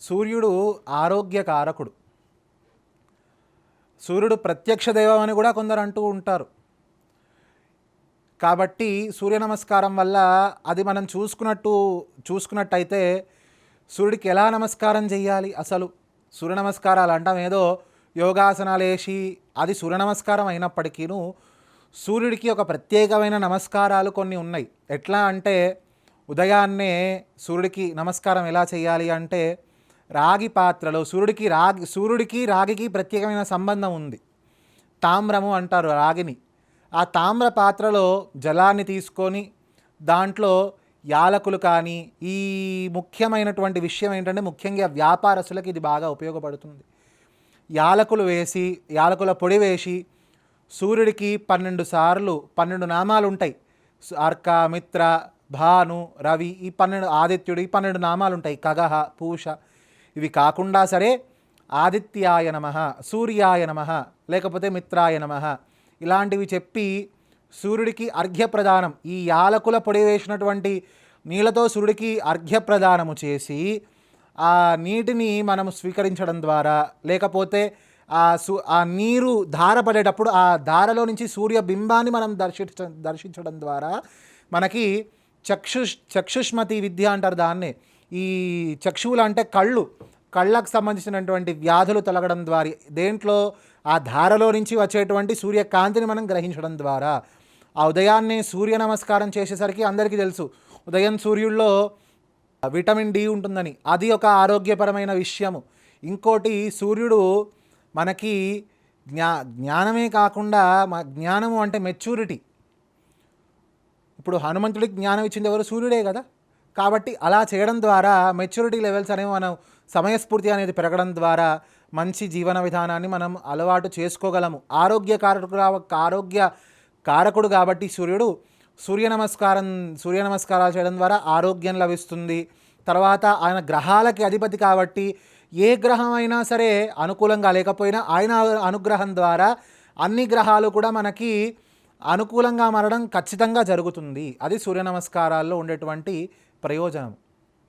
సూర్యుడు ఆరోగ్యకారకుడు. సూర్యుడు ప్రత్యక్ష దైవం అని కూడా కొందరు అంటూ ఉంటారు. కాబట్టి సూర్య నమస్కారం వల్ల అది మనం చూసుకున్నట్టయితే సూర్యుడికి ఎలా నమస్కారం చేయాలి? అసలు సూర్య నమస్కారాలు అంటాం ఏదో యోగాసనాలు వేసి, అది సూర్య నమస్కారం అయినప్పటికీను సూర్యుడికి ఒక ప్రత్యేకమైన నమస్కారాలు కొన్ని ఉన్నాయి. ఎట్లా అంటే ఉదయాన్నే సూర్యుడికి నమస్కారం ఎలా చేయాలి అంటే, రాగి పాత్రలో సూర్యుడికి రాగికి ప్రత్యేకమైన సంబంధం ఉంది. తామ్రము అంటారు రాగిని. ఆ తామ్ర పాత్రలో జలాన్ని తీసుకొని దాంట్లో యాలకులు కానీ, ఈ ముఖ్యమైనటువంటి విషయం ఏంటంటే ముఖ్యంగా వ్యాపారస్తులకు ఇది బాగా ఉపయోగపడుతుంది. యాలకుల పొడి వేసి సూర్యుడికి 12 సార్లు 12 నామాలు ఉంటాయి. అర్క, మిత్ర, భాను, రవి, ఈ 12 ఆదిత్యుడు, ఈ 12 నామాలు ఉంటాయి. ఖగః, పూష, ఇవి కాకుండా సరే ఆదిత్యాయ నమః, సూర్యాయ నమః, లేకపోతే మిత్రాయ నమః ఇలాంటివి చెప్పి సూర్యుడికి అర్ఘ్యప్రదానం, ఈ యాలకుల పొడి వేసినటువంటి నీళ్ళతో సూర్యుడికి అర్ఘ్యప్రదానము చేసి ఆ నీటిని మనం స్వీకరించడం ద్వారా, లేకపోతే ఆ నీరు ధార పడేటప్పుడు ఆ ధారలో నుంచి సూర్య బింబాన్ని మనం దర్శించడం ద్వారా మనకి చక్షుష్మతి విద్య అంటారు దాన్నే. ఈ చక్షువులు అంటే కళ్ళకు సంబంధించినటువంటి వ్యాధులు తొలగడం ద్వారా, దేంట్లో ఆ ధారలో నుంచి వచ్చేటువంటి సూర్యకాంతిని మనం గ్రహించడం ద్వారా, ఆ ఉదయాన్నే సూర్య నమస్కారం చేసేసరికి అందరికీ తెలుసు ఉదయం సూర్యుల్లో విటమిన్ డి ఉంటుందని, అది ఒక ఆరోగ్యపరమైన విషయము. ఇంకోటి సూర్యుడు మనకి జ్ఞానమే కాకుండా, జ్ఞానము అంటే మెచ్యూరిటీ. ఇప్పుడు హనుమంతుడికి జ్ఞానం ఇచ్చింది ఎవరు? సూర్యుడే కదా. కాబట్టి అలా చేయడం ద్వారా మెచ్యూరిటీ లెవెల్స్ అనేవి మనం, సమయస్ఫూర్తి అనేది పెరగడం ద్వారా మంచి జీవన విధానాన్ని మనం అలవాటు చేసుకోగలము. ఆరోగ్య కారకుడు కాబట్టి సూర్య నమస్కారాలు చేయడం ద్వారా ఆరోగ్యం లభిస్తుంది. తర్వాత ఆయన గ్రహాలకి అధిపతి కాబట్టి ఏ గ్రహం అయినా సరే అనుకూలంగా లేకపోయినా ఆయన అనుగ్రహం ద్వారా అన్ని గ్రహాలు కూడా మనకి అనుకూలంగా మారడం ఖచ్చితంగా జరుగుతుంది. అది సూర్య నమస్కారాల్లో ఉండేటువంటి ప్రయోజనం.